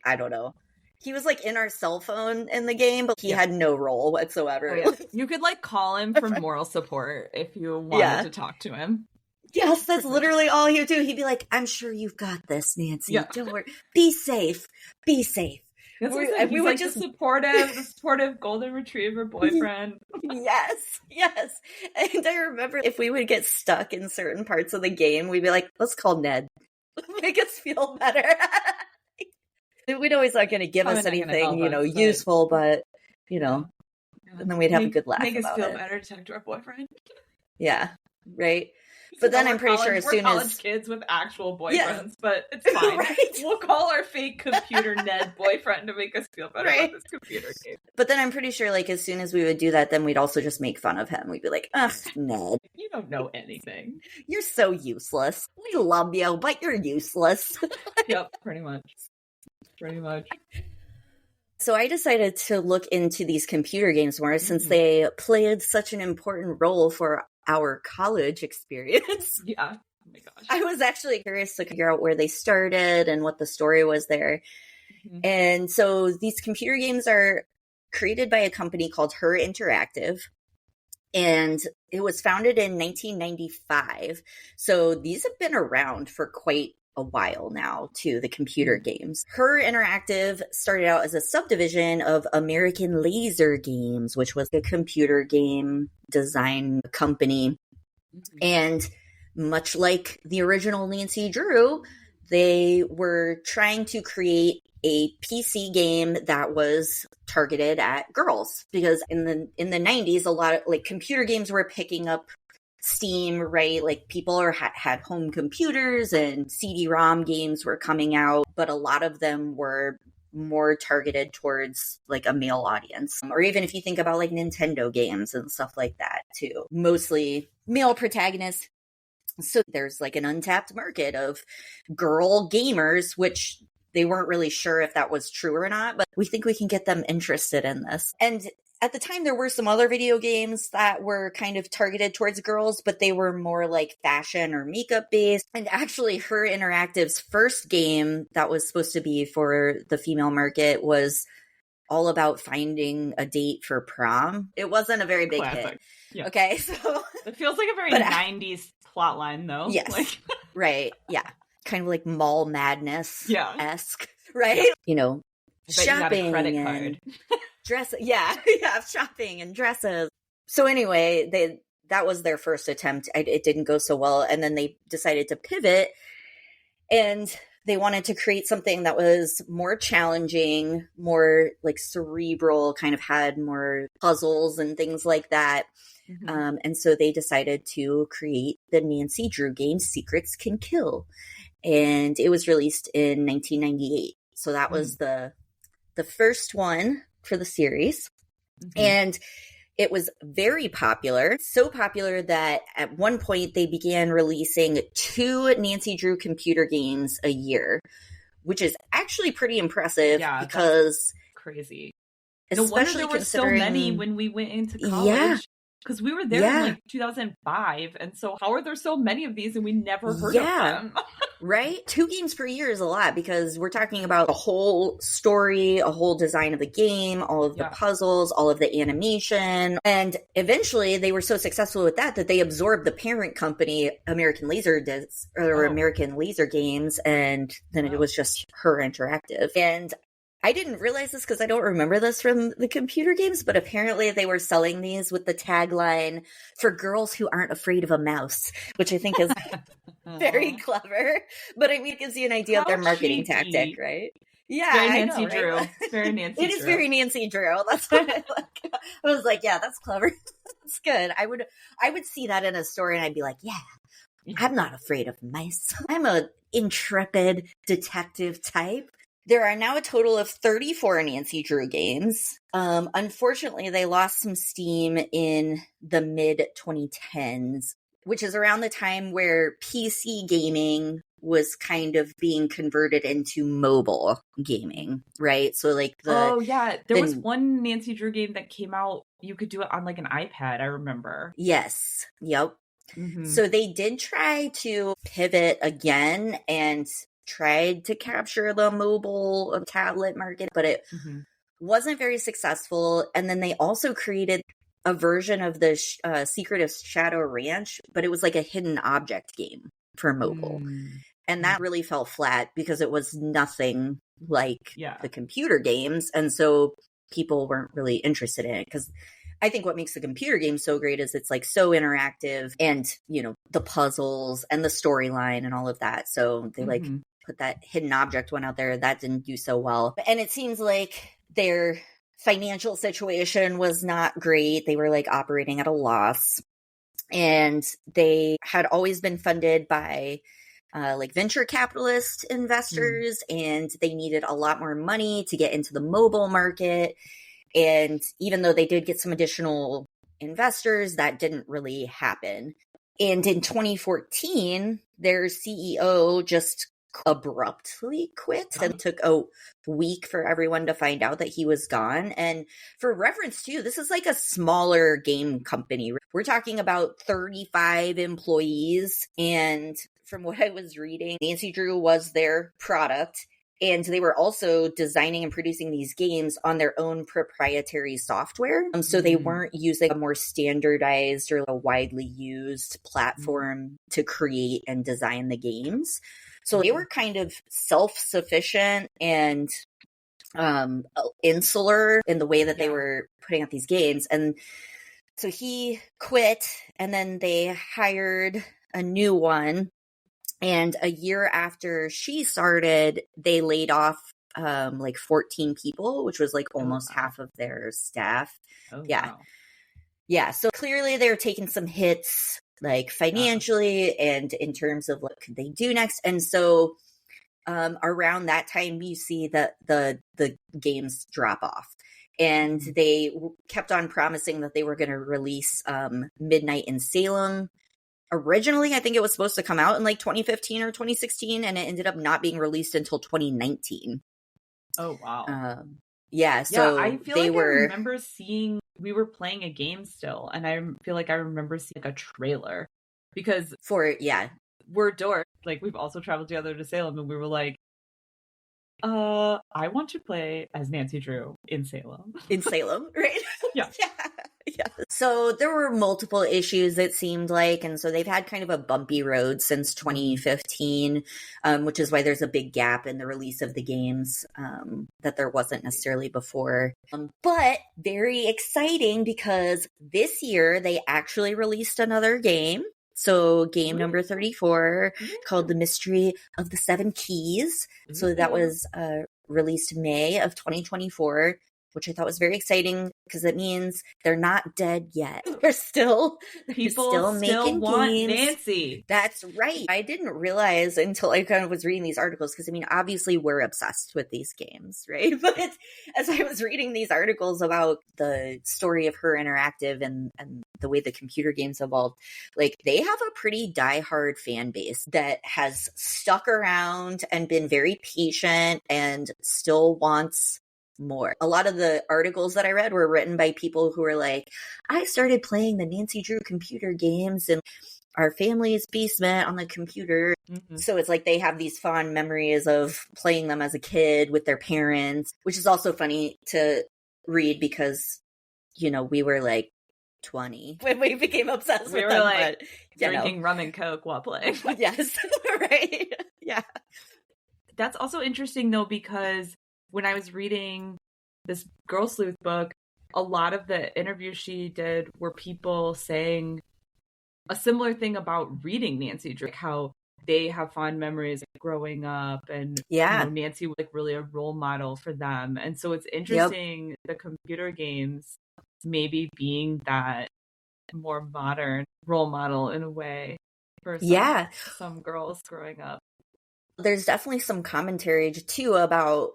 I don't know. He was like in our cell phone in the game, but he had no role whatsoever. Oh, yeah. You could like call him for moral support if you wanted to talk to him. Yes, that's literally all he would do. He'd be like, I'm sure you've got this, Nancy. Yeah. Don't worry. Be safe. Be safe. We were like just the supportive golden retriever boyfriend. Yes. And I remember if we would get stuck in certain parts of the game, we'd be like, let's call Ned. Make us feel better. We'd always not going to give us anything, useful, but, and then we'd have a good laugh about it. Make us feel better to talk to our boyfriend. Yeah, right? But then I'm pretty sure as soon as... We're college kids with actual boyfriends, but it's fine. Right? We'll call our fake computer Ned boyfriend to make us feel better about this computer game. But then I'm pretty sure, like, as soon as we would do that, then we'd also just make fun of him. We'd be like, ugh, Ned. You don't know anything. You're so useless. We love you, but you're useless. Yep, pretty much. So I decided to look into these computer games more since they played such an important role for our college experience. Yeah. Oh my gosh. I was actually curious to figure out where they started and what the story was there. Mm-hmm. And so these computer games are created by a company called Her Interactive. And it was founded in 1995. So these have been around for quite a while now, too, the computer games. Her Interactive started out as a subdivision of American Laser Games, which was a computer game design company. Mm-hmm. And much like the original Nancy Drew, they were trying to create a PC game that was targeted at girls, because in the 90s, a lot of like computer games were picking up steam, right? Like people had home computers and CD-ROM games were coming out, but a lot of them were more targeted towards like a male audience. Or even if you think about like Nintendo games and stuff like that too, mostly male protagonists. So there's like an untapped market of girl gamers, which they weren't really sure if that was true or not, but we think we can get them interested in this. And at the time, there were some other video games that were kind of targeted towards girls, but they were more like fashion or makeup based. And actually, Her Interactive's first game that was supposed to be for the female market was all about finding a date for prom. It wasn't a very big hit. Yeah. Okay, so it feels like a very 90s plot line, though. Yes, like... right, yeah. Kind of like Mall Madness-esque, right? Yeah. You know, shopping you got a credit card. Shopping and dresses. So anyway, that was their first attempt. It didn't go so well. And then they decided to pivot and they wanted to create something that was more challenging, more like cerebral, kind of had more puzzles and things like that. Mm-hmm. And so they decided to create the Nancy Drew game, Secrets Can Kill. And it was released in 1998. So that was the first one for the series. Mm-hmm. And it was very popular, so popular that at one point they began releasing 2 Nancy Drew computer games a year, which is actually pretty impressive because crazy. No wonder there were so many when we went into college. Yeah. Because we were there in like 2005. And so how are there so many of these and we never heard of them? Right? 2 games per year is a lot because we're talking about a whole story, a whole design of the game, all of the puzzles, all of the animation. And eventually they were so successful with that they absorbed the parent company, American Laser Games. And then it was just Her Interactive. And I didn't realize this because I don't remember this from the computer games, but apparently they were selling these with the tagline, "For girls who aren't afraid of a mouse," which I think is very clever. But I mean, it gives you an idea of their marketing tactic, right? Yeah, very Nancy Drew. Right? It's very Nancy Drew. It is very Nancy Drew. That's what I like. I was like, yeah, that's clever. That's good. I would see that in a store and I'd be like, yeah, I'm not afraid of mice. I'm a intrepid detective type. There are now a total of 34 Nancy Drew games. Unfortunately, they lost some steam in the mid-2010s, which is around the time where PC gaming was kind of being converted into mobile gaming, right? So like there was one Nancy Drew game that came out, you could do it on like an iPad, I remember. Yes. Yep. Mm-hmm. So they did try to pivot again and tried to capture the mobile tablet market, but it wasn't very successful. And then they also created a version of the Secret of Shadow Ranch, but it was like a hidden object game for mobile. And that really fell flat because it was nothing like the computer games. And so people weren't really interested in it because I think what makes the computer game so great is it's like so interactive and, you know, the puzzles and the storyline and all of that. So they like put that hidden object one out there. That didn't do so well. And it seems like their financial situation was not great. They were like operating at a loss. And they had always been funded by like venture capitalist investors, and they needed a lot more money to get into the mobile market. And even though they did get some additional investors, that didn't really happen. And in 2014, their CEO just abruptly quit, and it took a week for everyone to find out that he was gone. And for reference too, this is like a smaller game company. We're talking about 35 employees. And from what I was reading, Nancy Drew was their product. And they were also designing and producing these games on their own proprietary software. So they weren't using a more standardized or a widely used platform to create and design the games. So they were kind of self-sufficient and insular in the way that they were putting out these games. And so he quit, and then they hired a new one. And a year after she started, they laid off like 14 people, which was like almost half of their staff. Wow. Yeah. So clearly they were taking some hits, like financially and in terms of what could they do next. And so around that time, you see that the games drop off. And they kept on promising that they were going to release Midnight in Salem. Originally, I think it was supposed to come out in like 2015 or 2016, and it ended up not being released until 2019. Oh, wow. So I feel like I remember seeing, we were playing a game still, and I feel like I remember seeing like a trailer because we're dorks. Like, we've also traveled together to Salem, and we were like, I want to play as Nancy Drew in Salem. In Salem, right? Yeah. Yeah. So there were multiple issues, it seemed like, and so they've had kind of a bumpy road since 2015, which is why there's a big gap in the release of the games that there wasn't necessarily before. But very exciting because this year they actually released another game. So game number 34 called The Mystery of the Seven Keys. So that was released May of 2024, which I thought was very exciting because it means they're not dead yet. They're still making want games. Nancy. That's right. I didn't realize until I kind of was reading these articles because I mean, obviously we're obsessed with these games, right? But as I was reading these articles about the story of Her Interactive and the way the computer games evolved, like they have a pretty diehard fan base that has stuck around and been very patient and still wants more. A lot of the articles that I read were written by people who were like, I started playing the Nancy Drew computer games in our family's basement on the computer. So it's like they have these fond memories of playing them as a kid with their parents, which is also funny to read because, you know, we were like 20 when we became obsessed with them. Like drinking rum and Coke while playing. Yes. Right. Yeah. That's also interesting though, because when I was reading this Girl Sleuth book, a lot of the interviews she did were people saying a similar thing about reading Nancy Drew, like how they have fond memories of growing up, and Nancy was like really a role model for them. And so it's interesting the computer games maybe being that more modern role model in a way for some girls growing up. There's definitely some commentary too about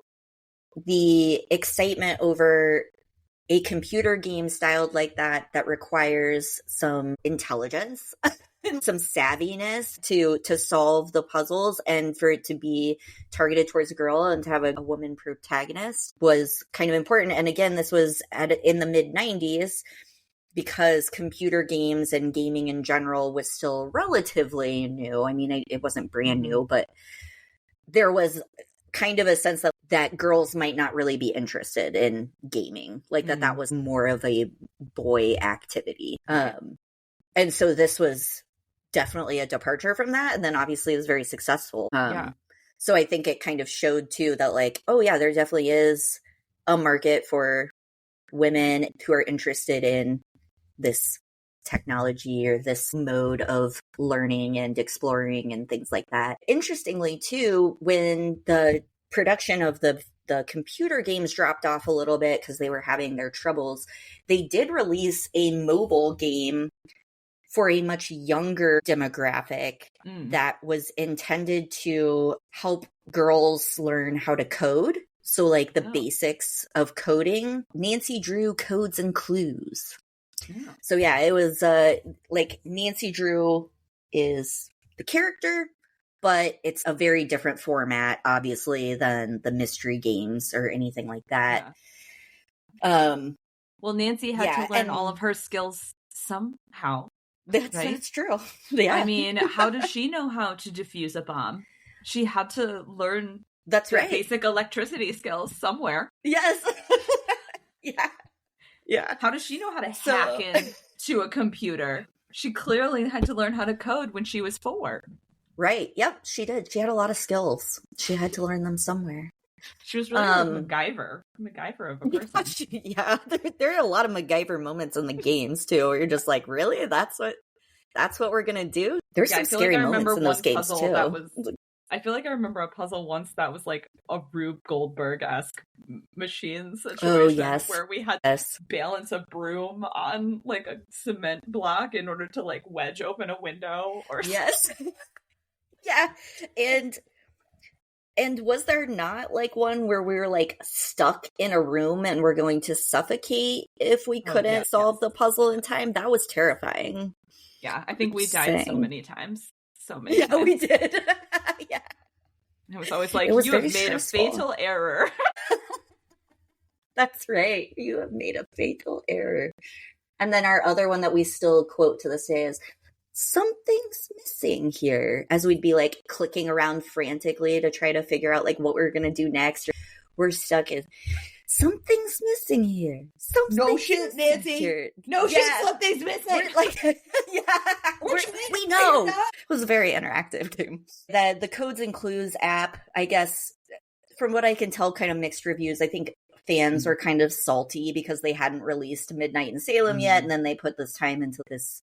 the excitement over a computer game styled like that requires some intelligence and some savviness to solve the puzzles, and for it to be targeted towards a girl and to have a woman protagonist was kind of important. And again, this was in the mid-90s, because computer games and gaming in general was still relatively new. I mean, it wasn't brand new, but there was kind of a sense that girls might not really be interested in gaming, like that was more of a boy activity. And so this was definitely a departure from that, and then obviously it was very successful. So I think it kind of showed too that, like, oh yeah, there definitely is a market for women who are interested in this technology or this mode of learning and exploring and things like that. Interestingly too, when the production of the computer games dropped off a little bit because they were having their troubles, they did release a mobile game for a much younger demographic that was intended to help girls learn how to code. So like the basics of coding. Nancy Drew Codes and Clues. Yeah. So yeah, it was like Nancy Drew is the character, but it's a very different format, obviously, than the mystery games or anything like that. Yeah. Well, Nancy had to learn all of her skills somehow. That's true. Yeah. I mean, how does she know how to defuse a bomb? She had to learn basic electricity skills somewhere. Yes. Yeah. Yeah. How does she know how to hack into a computer? She clearly had to learn how to code when she was 4. Right. Yep, she did. She had a lot of skills. She had to learn them somewhere. She was really MacGyver of a person. Yeah, there are a lot of MacGyver moments in the games too, where you're just like, really? That's what we're gonna do? There's some scary moments in those games too. I feel like I remember a puzzle once that was like a Rube Goldberg-esque machine situation where we had to balance a broom on like a cement block in order to like wedge open a window or something. Yeah. And was there not like one where we were like stuck in a room and we're going to suffocate if we couldn't solve the puzzle in time? That was terrifying. Yeah, I think we died so many times. Yeah, we did. Yeah. It was always like, you have made a fatal error. That's right. You have made a fatal error. And then our other one that we still quote to this day is, something's missing here, as we'd be like clicking around frantically to try to figure out like what we're going to do next. Or we're stuck in, something's missing here. No shit, Nancy. Here. No shit, something's missing. We know. It was a very interactive game. The Codes and Clues app, I guess, from what I can tell, kind of mixed reviews. I think fans were kind of salty because they hadn't released Midnight in Salem yet, and then they put this time into this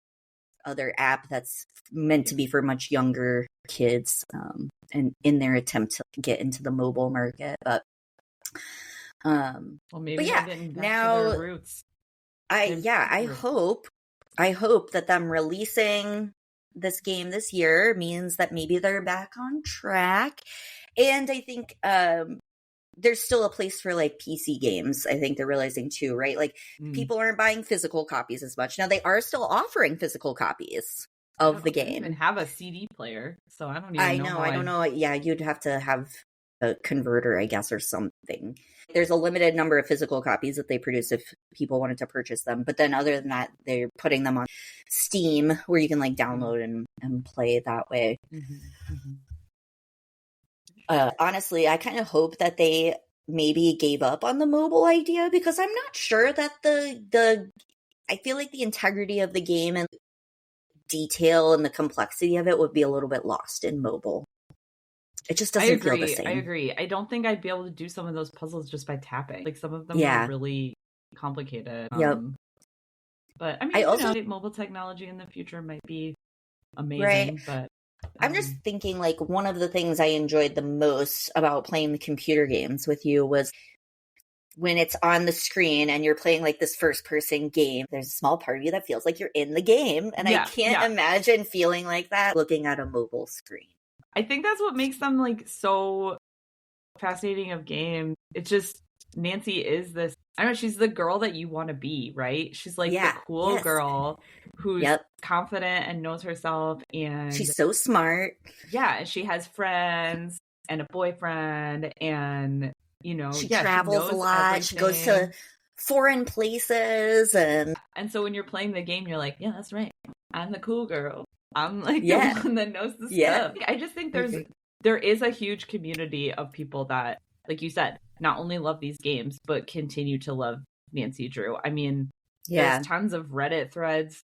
other app that's meant to be for much younger kids, and in their attempt to get into the mobile market. But well, maybe they're getting back to their roots. I hope that them releasing this game this year means that maybe they're back on track. And I think there's still a place for like PC games. I think they're realizing too, right? Like people aren't buying physical copies as much. Now they are still offering physical copies of the game. I don't even have a CD player, so I don't even know. I don't know. Yeah, you'd have to have a converter, I guess, or something. There's a limited number of physical copies that they produce if people wanted to purchase them. But then other than that, they're putting them on Steam where you can like download and play it that way. Honestly, I kind of hope that they maybe gave up on the mobile idea, because I'm not sure that I feel like the integrity of the game and detail and the complexity of it would be a little bit lost in mobile. It just doesn't feel the same. I agree. I don't think I'd be able to do some of those puzzles just by tapping. Like some of them are really complicated. Yep. But I mean, also, mobile technology in the future might be amazing, right. But I'm just thinking, like, one of the things I enjoyed the most about playing the computer games with you was when it's on the screen and you're playing like this first person game, there's a small part of you that feels like you're in the game. And I can't imagine feeling like that looking at a mobile screen. I think that's what makes them like so fascinating of games. It's just Nancy is this, I don't know, she's the girl that you want to be, right? She's like the cool girl who's confident and knows herself, and she's so smart. Yeah, she has friends and a boyfriend, and you know, she travels a lot. Everything. She goes to foreign places, and so when you're playing the game, you're like, yeah, that's right. I'm the cool girl. I'm like the one that knows the stuff. I just think there is a huge community of people that, like you said, not only love these games, but continue to love Nancy Drew. I mean, there's tons of Reddit threads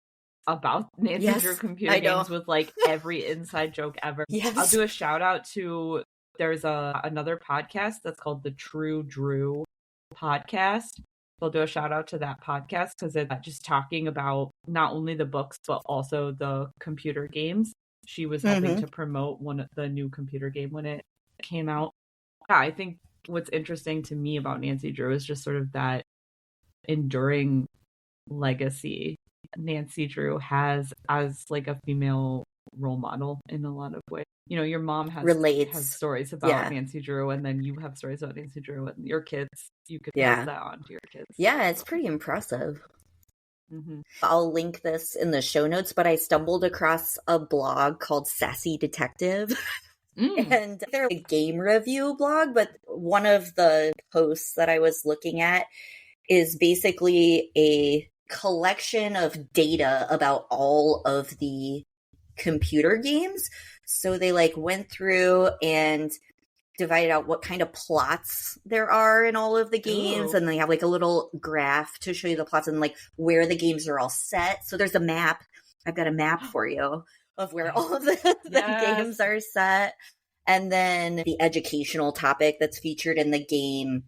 about Nancy Drew computer games with like every inside joke ever. I'll do a shout out to, there's another podcast that's called the True Drew podcast. I'll do a shout out to that podcast because it's just talking about not only the books, but also the computer games. She was helping to promote one of the new computer game when it came out. Yeah, I think what's interesting to me about Nancy Drew is just sort of that enduring legacy Nancy Drew has as like a female role model in a lot of ways. You know, your mom has stories about Nancy Drew, and then you have stories about Nancy Drew, and your kids, you could pass that on to your kids. Yeah, it's pretty impressive. I'll link this in the show notes, but I stumbled across a blog called Sassy Detective. And they're a game review blog, but one of the posts that I was looking at is basically a collection of data about all of the computer games. So they like went through and divided out what kind of plots there are in all of the games. And they have like a little graph to show you the plots and like where the games are all set. So there's a map. I've got a map for you of where all of the games are set. And then the educational topic that's featured in the game,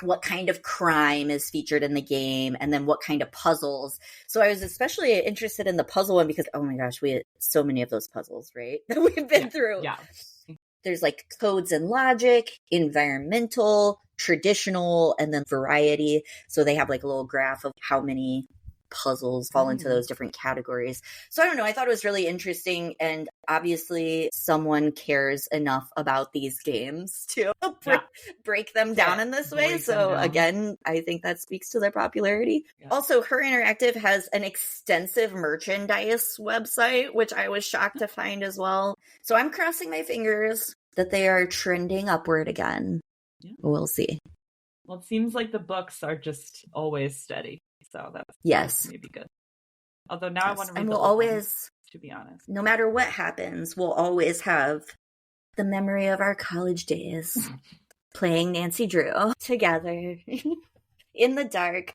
what kind of crime is featured in the game, and then what kind of puzzles. So I was especially interested in the puzzle one because, oh my gosh, we had so many of those puzzles, right? That we've been through. Yeah. There's like codes and logic, environmental, traditional, and then variety. So they have like a little graph of how many puzzles fall into those different categories. So I don't know. I thought it was really interesting. And obviously someone cares enough about these games to break them down in this way. So again, I think that speaks to their popularity. Yeah. Also, Her Interactive has an extensive merchandise website, which I was shocked to find as well. So I'm crossing my fingers that they are trending upward again. Yeah. We'll see. Well, it seems like the books are just always steady. So that's maybe good. Although now I want to read the whole one, to be honest. No matter what happens, we'll always have the memory of our college days playing Nancy Drew together in the dark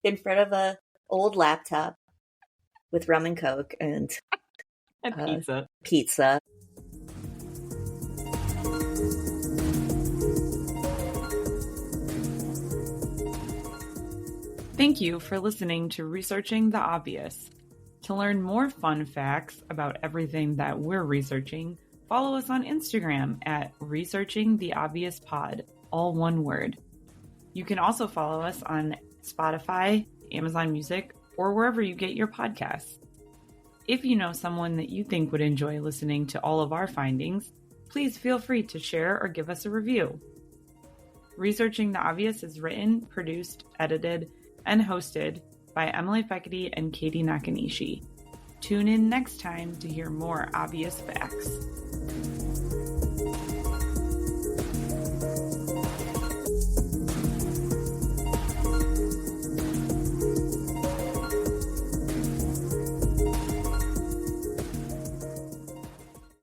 in front of a old laptop with rum and Coke and pizza. Thank you for listening to Researching the Obvious. To learn more fun facts about everything that we're researching, follow us on Instagram at Researching the Obvious Pod, all one word. You can also follow us on Spotify, Amazon Music, or wherever you get your podcasts. If you know someone that you think would enjoy listening to all of our findings, please feel free to share or give us a review. Researching the Obvious is written, produced, edited, and hosted by Emily Fekete and Katie Nakanishi. Tune in next time to hear more obvious facts.